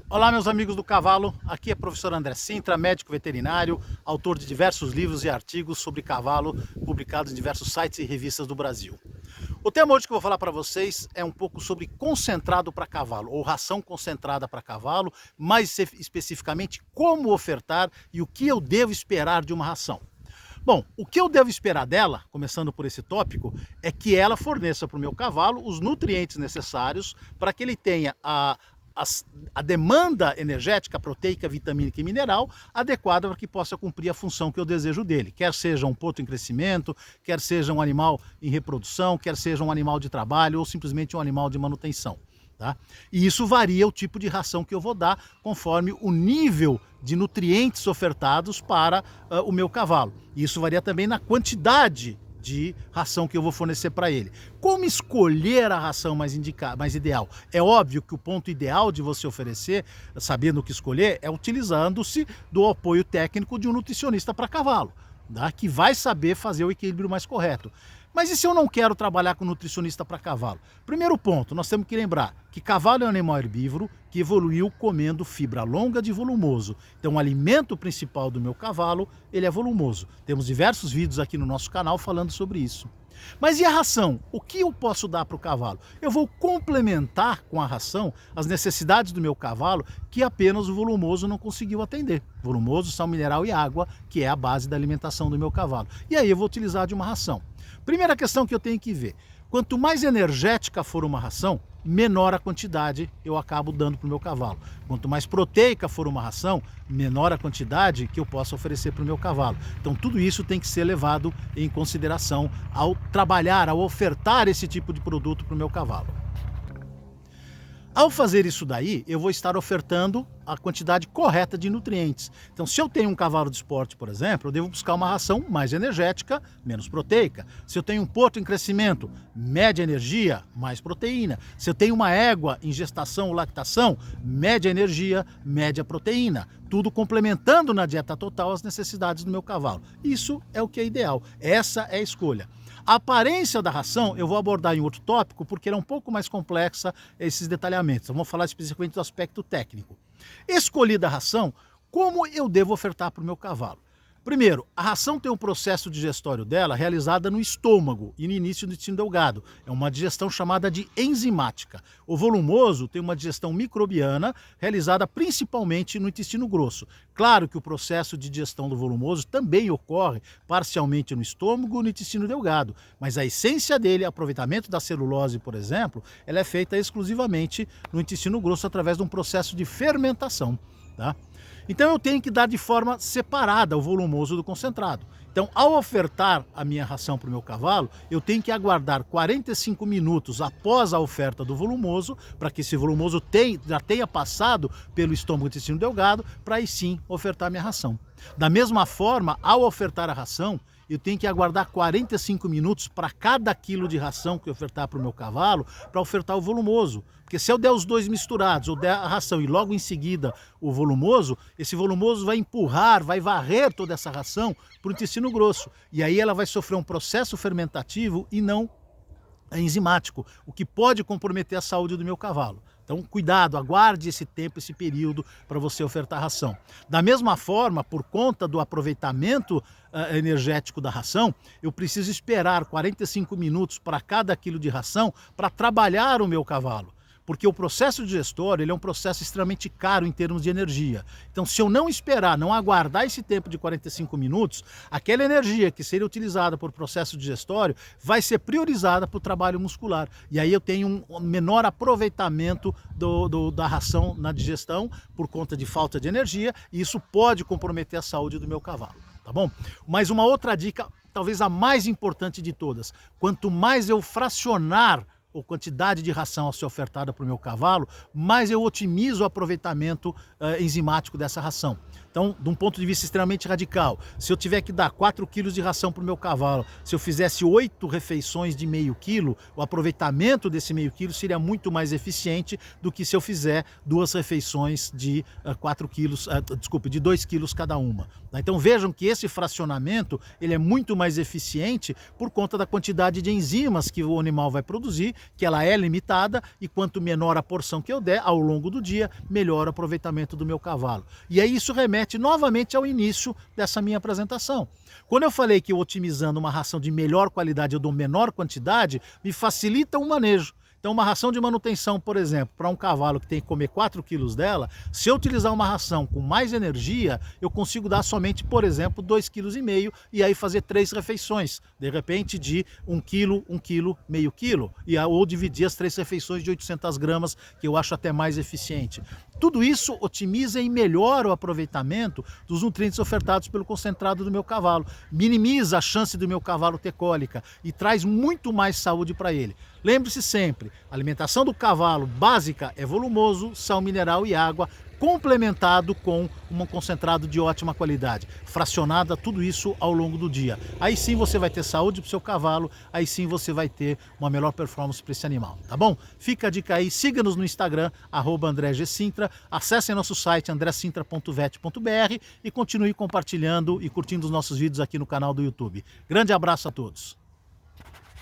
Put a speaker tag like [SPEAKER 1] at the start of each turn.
[SPEAKER 1] Olá, meus amigos do cavalo, aqui é o professor André Sintra, médico veterinário, autor de diversos livros e artigos sobre cavalo, publicados em diversos sites e revistas do Brasil. O tema hoje que eu vou falar para vocês é um pouco sobre concentrado para cavalo, ou ração concentrada para cavalo, mais especificamente como ofertar e o que eu devo esperar de uma ração. Bom, o que eu devo esperar dela, começando por esse tópico, é que ela forneça para o meu cavalo os nutrientes necessários para que ele tenha a demanda energética, proteica, vitamínica e mineral adequada para que possa cumprir a função que eu desejo dele. Quer seja um potro em crescimento, quer seja um animal em reprodução, quer seja um animal de trabalho ou simplesmente um animal de manutenção. Tá? E isso varia o tipo de ração que eu vou dar conforme o nível de nutrientes ofertados para o meu cavalo. E isso varia também na quantidade de ração que eu vou fornecer para ele. Como escolher a ração mais ideal? É óbvio que o ponto ideal de você oferecer, sabendo o que escolher, é utilizando-se do apoio técnico de um nutricionista para cavalo, tá? Que vai saber fazer o equilíbrio mais correto. Mas e se eu não quero trabalhar com nutricionista para cavalo? Primeiro ponto, nós temos que lembrar que cavalo é um animal herbívoro que evoluiu comendo fibra longa de volumoso. Então o alimento principal do meu cavalo, ele é volumoso. Temos diversos vídeos aqui no nosso canal falando sobre isso. Mas e a ração? O que eu posso dar para o cavalo? Eu vou complementar com a ração as necessidades do meu cavalo que apenas o volumoso não conseguiu atender. Volumoso, sal mineral e água, que é a base da alimentação do meu cavalo. E aí eu vou utilizar de uma ração. Primeira questão que eu tenho que ver, quanto mais energética for uma ração, menor a quantidade eu acabo dando para o meu cavalo. Quanto mais proteica for uma ração, menor a quantidade que eu posso oferecer para o meu cavalo. Então tudo isso tem que ser levado em consideração ao trabalhar, ao ofertar esse tipo de produto para o meu cavalo. Ao fazer isso daí, eu vou estar ofertando a quantidade correta de nutrientes. Então, se eu tenho um cavalo de esporte, por exemplo, eu devo buscar uma ração mais energética, menos proteica. Se eu tenho um potro em crescimento, média energia, mais proteína. Se eu tenho uma égua em gestação ou lactação, média energia, média proteína. Tudo complementando na dieta total as necessidades do meu cavalo. Isso é o que é ideal. Essa é a escolha. A aparência da ração eu vou abordar em outro tópico porque ela é um pouco mais complexa esses detalhamentos. Vamos falar especificamente do aspecto técnico. Escolhida a ração, como eu devo ofertar para o meu cavalo? Primeiro, a ração tem um processo digestório dela realizada no estômago e no início do intestino delgado. É uma digestão chamada de enzimática. O volumoso tem uma digestão microbiana realizada principalmente no intestino grosso. Claro que o processo de digestão do volumoso também ocorre parcialmente no estômago e no intestino delgado, mas a essência dele, aproveitamento da celulose, por exemplo, ela é feita exclusivamente no intestino grosso através de um processo de fermentação, tá? Então eu tenho que dar de forma separada o volumoso do concentrado. Então, ao ofertar a minha ração para o meu cavalo, eu tenho que aguardar 45 minutos após a oferta do volumoso, para que esse volumoso já tenha passado pelo estômago e intestino delgado, para aí sim ofertar a minha ração. Da mesma forma, ao ofertar a ração, eu tenho que aguardar 45 minutos para cada quilo de ração que eu ofertar para o meu cavalo, para ofertar o volumoso. Porque se eu der os dois misturados, ou der a ração e logo em seguida o volumoso, esse volumoso vai empurrar, vai varrer toda essa ração para o intestino grosso. E aí ela vai sofrer um processo fermentativo e não enzimático, o que pode comprometer a saúde do meu cavalo. Então, cuidado, aguarde esse tempo, esse período para você ofertar a ração. Da mesma forma, por conta do aproveitamento energético da ração, eu preciso esperar 45 minutos para cada quilo de ração para trabalhar o meu cavalo. Porque o processo digestório ele é um processo extremamente caro em termos de energia. Então, se eu não esperar, não aguardar esse tempo de 45 minutos, aquela energia que seria utilizada por processo digestório vai ser priorizada para o trabalho muscular. E aí eu tenho um menor aproveitamento da ração na digestão por conta de falta de energia, e isso pode comprometer a saúde do meu cavalo. Tá bom? Mas uma outra dica, talvez a mais importante de todas, quanto mais eu fracionar ou quantidade de ração a ser ofertada para o meu cavalo, mais eu otimizo o aproveitamento enzimático dessa ração. Então, de um ponto de vista extremamente radical, se eu tiver que dar 4 quilos de ração para o meu cavalo, se eu fizesse 8 refeições de meio quilo, o aproveitamento desse meio quilo seria muito mais eficiente do que se eu fizer 2 refeições de 2 quilos cada uma. Então vejam que esse fracionamento ele é muito mais eficiente por conta da quantidade de enzimas que o animal vai produzir que ela é limitada e quanto menor a porção que eu der ao longo do dia, melhor o aproveitamento do meu cavalo. E aí isso remete novamente ao início dessa minha apresentação. Quando eu falei que eu otimizando uma ração de melhor qualidade eu dou menor quantidade, me facilita o manejo. Então uma ração de manutenção, por exemplo, para um cavalo que tem que comer 4 quilos dela, se eu utilizar uma ração com mais energia, eu consigo dar somente, por exemplo, 2,5 kg e aí fazer 3 refeições, de repente de 1 quilo, 1 quilo, meio quilo, ou dividir as 3 refeições de 800 gramas, que eu acho até mais eficiente. Tudo isso otimiza e melhora o aproveitamento dos nutrientes ofertados pelo concentrado do meu cavalo, minimiza a chance do meu cavalo ter cólica e traz muito mais saúde para ele. Lembre-se sempre, a alimentação do cavalo básica é volumoso, sal mineral e água, complementado com um concentrado de ótima qualidade, fracionada tudo isso ao longo do dia. Aí sim você vai ter saúde para o seu cavalo, aí sim você vai ter uma melhor performance para esse animal, tá bom? Fica a dica aí, siga-nos no Instagram, @AndréGSintra, acessem nosso site andresintra.vet.br e continue compartilhando e curtindo os nossos vídeos aqui no canal do YouTube. Grande abraço a todos!